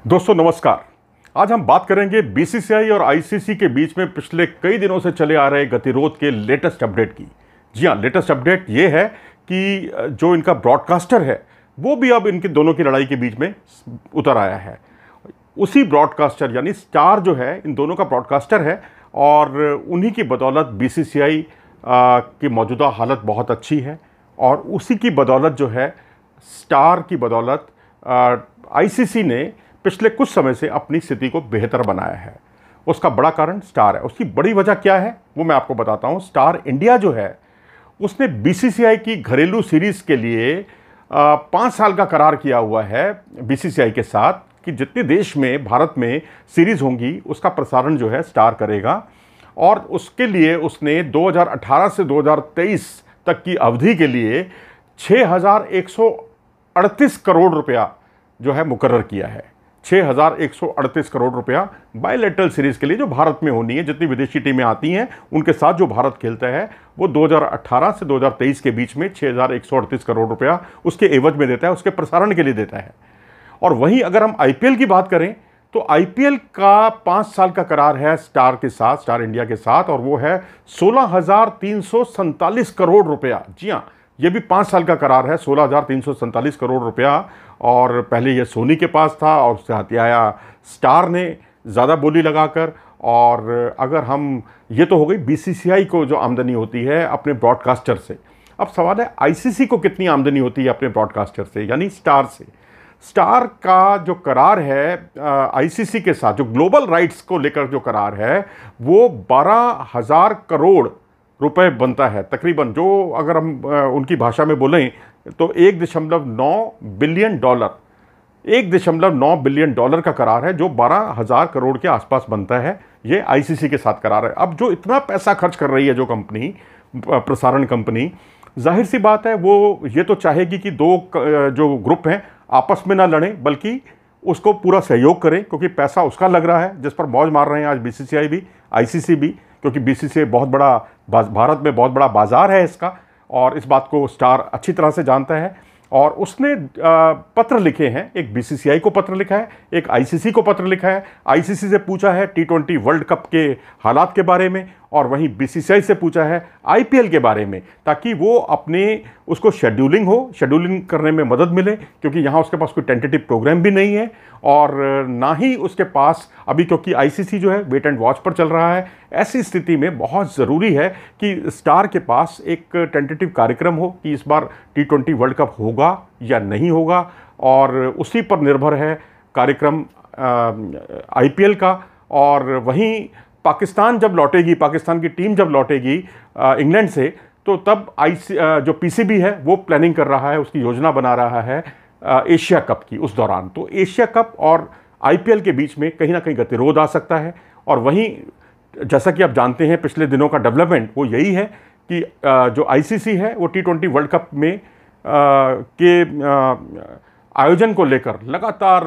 दोस्तों नमस्कार। आज हम बात करेंगे बीसीसीआई और आईसीसी के बीच में पिछले कई दिनों से चले आ रहे गतिरोध के लेटेस्ट अपडेट की। जी हाँ, लेटेस्ट अपडेट ये है कि जो इनका ब्रॉडकास्टर है वो भी अब इनके दोनों की लड़ाई के बीच में उतर आया है। उसी ब्रॉडकास्टर यानी स्टार जो है इन दोनों का ब्रॉडकास्टर है और उन्हीं की बदौलत बीसीसीआई की मौजूदा हालत बहुत अच्छी है और उसी की बदौलत जो है स्टार की बदौलत आईसीसी ने पिछले कुछ समय से अपनी स्थिति को बेहतर बनाया है। उसका बड़ा कारण स्टार है। उसकी बड़ी वजह क्या है वो मैं आपको बताता हूँ। स्टार इंडिया जो है उसने बीसीसीआई की घरेलू सीरीज़ के लिए 5 साल का करार किया हुआ है बीसीसीआई के साथ कि जितने देश में भारत में सीरीज़ होंगी उसका प्रसारण जो है स्टार करेगा। और उसके लिए उसने 2018 से 2023 तक की अवधि के लिए 6,138 करोड़ रुपया जो है मुकर्रर किया है। 6,138 करोड़ रुपया बायलैटरल सीरीज़ के लिए जो भारत में होनी है, जितनी विदेशी टीमें आती हैं उनके साथ जो भारत खेलता है वो 2018 से 2023 के बीच में 6,138 करोड़ रुपया उसके एवज में देता है, उसके प्रसारण के लिए देता है। और वहीं अगर हम आईपीएल की बात करें तो आईपीएल का 5 साल का करार है स्टार के साथ, स्टार इंडिया के साथ, और वो है 16,347 करोड़ रुपया। जी हाँ, ये भी 5 साल का करार है, 16,347 करोड़ रुपया। और पहले ये सोनी के पास था और उससे हथियाया स्टार ने ज़्यादा बोली लगाकर। और अगर हम, ये तो हो गई बीसीसीआई को जो आमदनी होती है अपने ब्रॉडकास्टर से। अब सवाल है आईसीसी को कितनी आमदनी होती है अपने ब्रॉडकास्टर से यानी स्टार से। स्टार का जो करार है आईसीसी के साथ, जो ग्लोबल राइट्स को लेकर जो करार है वो 12,000 करोड़ रुपए बनता है तकरीबन। जो अगर हम उनकी भाषा में बोलें तो 1.9 बिलियन डॉलर, 1.9 बिलियन डॉलर का करार है जो 12,000 करोड़ के आसपास बनता है। ये आईसीसी के साथ करार है। अब जो इतना पैसा खर्च कर रही है जो कंपनी, प्रसारण कंपनी, जाहिर सी बात है वो ये तो चाहेगी कि दो जो ग्रुप हैं आपस में ना लड़ें बल्कि उसको पूरा सहयोग करें, क्योंकि पैसा उसका लग रहा है जिस पर मौज मार रहे हैं आज बीसीसीआई भी, आईसीसी भी, क्योंकि बीसीसीआई बहुत बड़ा, भारत में बहुत बड़ा बाजार है इसका और इस बात को स्टार अच्छी तरह से जानता है। और उसने पत्र लिखे हैं, एक बीसीसीआई को पत्र लिखा है, एक आईसीसी को पत्र लिखा है। आईसीसी से पूछा है T20 वर्ल्ड कप के हालात के बारे में और वहीं बीसीसीआई से पूछा है आईपीएल के बारे में, ताकि वो अपने उसको शेड्यूलिंग करने में मदद मिले, क्योंकि यहाँ उसके पास कोई टेंटेटिव प्रोग्राम भी नहीं है और ना ही उसके पास अभी, क्योंकि आईसीसी जो है वेट एंड वॉच पर चल रहा है। ऐसी स्थिति में बहुत ज़रूरी है कि स्टार के पास एक टेंटेटिव कार्यक्रम हो कि इस बार T20 वर्ल्ड कप होगा या नहीं होगा, और उसी पर निर्भर है कार्यक्रम आईपीएल का। और वहीं पाकिस्तान जब लौटेगी, पाकिस्तान की टीम जब लौटेगी इंग्लैंड से, तो तब जो पीसीबी है वो प्लानिंग कर रहा है, उसकी योजना बना रहा है एशिया कप की उस दौरान। तो एशिया कप और आईपीएल के बीच में कहीं ना कहीं गतिरोध आ सकता है। और वहीं जैसा कि आप जानते हैं पिछले दिनों का डेवलपमेंट वो यही है कि जो आईसीसी है वो T20 वर्ल्ड कप में के आयोजन को लेकर लगातार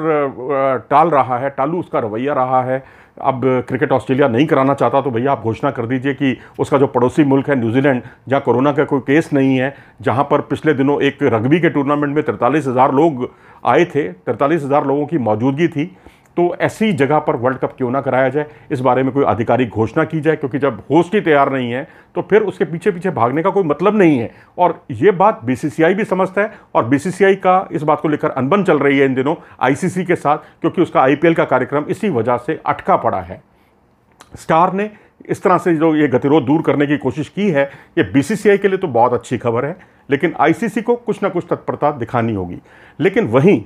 टाल रहा है, टालू उसका रवैया रहा है। अब क्रिकेट ऑस्ट्रेलिया नहीं कराना चाहता तो भैया आप घोषणा कर दीजिए कि उसका जो पड़ोसी मुल्क है न्यूजीलैंड, जहां कोरोना का कोई केस नहीं है, जहां पर पिछले दिनों एक रग्बी के टूर्नामेंट में 43,000 लोग आए थे, 43,000 लोगों की मौजूदगी थी, तो ऐसी जगह पर वर्ल्ड कप क्यों ना कराया जाए, इस बारे में कोई आधिकारिक घोषणा की जाए, क्योंकि जब होस्ट ही तैयार नहीं है तो फिर उसके पीछे पीछे भागने का कोई मतलब नहीं है। और ये बात बीसीसीआई भी समझता है और बीसीसीआई का इस बात को लेकर अनबन चल रही है इन दिनों आईसीसी के साथ, क्योंकि उसका आईपीएल का कार्यक्रम इसी वजह से अटका पड़ा है। स्टार ने इस तरह से जो ये गतिरोध दूर करने की कोशिश की है, ये बीसीसीआई के लिए तो बहुत अच्छी खबर है, लेकिन आईसीसी को कुछ ना कुछ तत्परता दिखानी होगी। लेकिन वहीं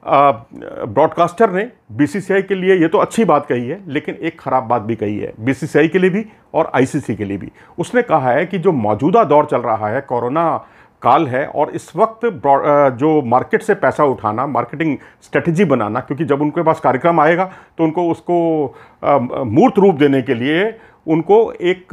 ब्रॉडकास्टर ने बीसीसीआई के लिए ये तो अच्छी बात कही है, लेकिन एक खराब बात भी कही है बीसीसीआई के लिए भी और आईसीसी के लिए भी। उसने कहा है कि जो मौजूदा दौर चल रहा है, कोरोना काल है, और इस वक्त जो मार्केट से पैसा उठाना, मार्केटिंग स्ट्रेटजी बनाना, क्योंकि जब उनके पास कार्यक्रम आएगा तो उनको उसको मूर्त रूप देने के लिए उनको एक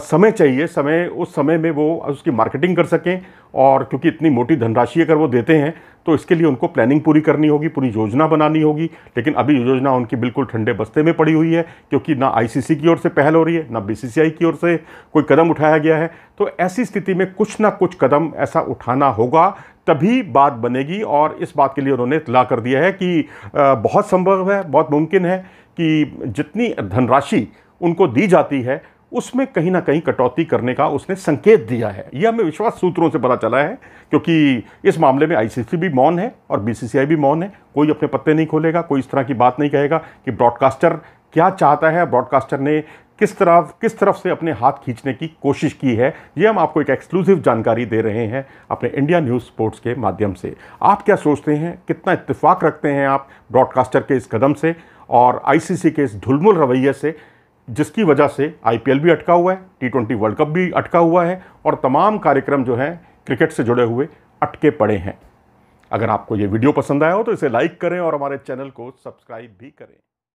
समय चाहिए, उस समय में वो उसकी मार्केटिंग कर सकें। और क्योंकि इतनी मोटी धनराशि अगर वो देते हैं तो इसके लिए उनको प्लानिंग पूरी करनी होगी, पूरी योजना बनानी होगी। लेकिन अभी योजना उनकी बिल्कुल ठंडे बस्ते में पड़ी हुई है, क्योंकि ना आईसीसी की ओर से पहल हो रही है, ना बीसीसीआई की ओर से कोई कदम उठाया गया है। तो ऐसी स्थिति में कुछ ना कुछ कदम ऐसा उठाना होगा तभी बात बनेगी। और इस बात के लिए उन्होंने इतला कर दिया है कि बहुत संभव है, बहुत मुमकिन है कि जितनी धनराशि उनको दी जाती है उसमें कहीं ना कहीं कटौती करने का उसने संकेत दिया है। यह हमें विश्वास सूत्रों से पता चला है, क्योंकि इस मामले में आईसीसी भी मौन है और बीसीसीआई भी मौन है। कोई अपने पत्ते नहीं खोलेगा, कोई इस तरह की बात नहीं कहेगा कि ब्रॉडकास्टर क्या चाहता है, ब्रॉडकास्टर ने किस तरफ से अपने हाथ खींचने की कोशिश की है। ये हम आपको एक एक्सक्लूसिव जानकारी दे रहे हैं अपने इंडिया न्यूज़ स्पोर्ट्स के माध्यम से। आप क्या सोचते हैं, कितना इत्तेफाक रखते हैं आप ब्रॉडकास्टर के इस कदम से और आईसीसी के इस ढुलमुल रवैये से, जिसकी वजह से आईपीएल भी अटका हुआ है, T20 वर्ल्ड कप भी अटका हुआ है और तमाम कार्यक्रम जो हैं क्रिकेट से जुड़े हुए अटके पड़े हैं। अगर आपको ये वीडियो पसंद आया हो तो इसे लाइक करें और हमारे चैनल को सब्सक्राइब भी करें।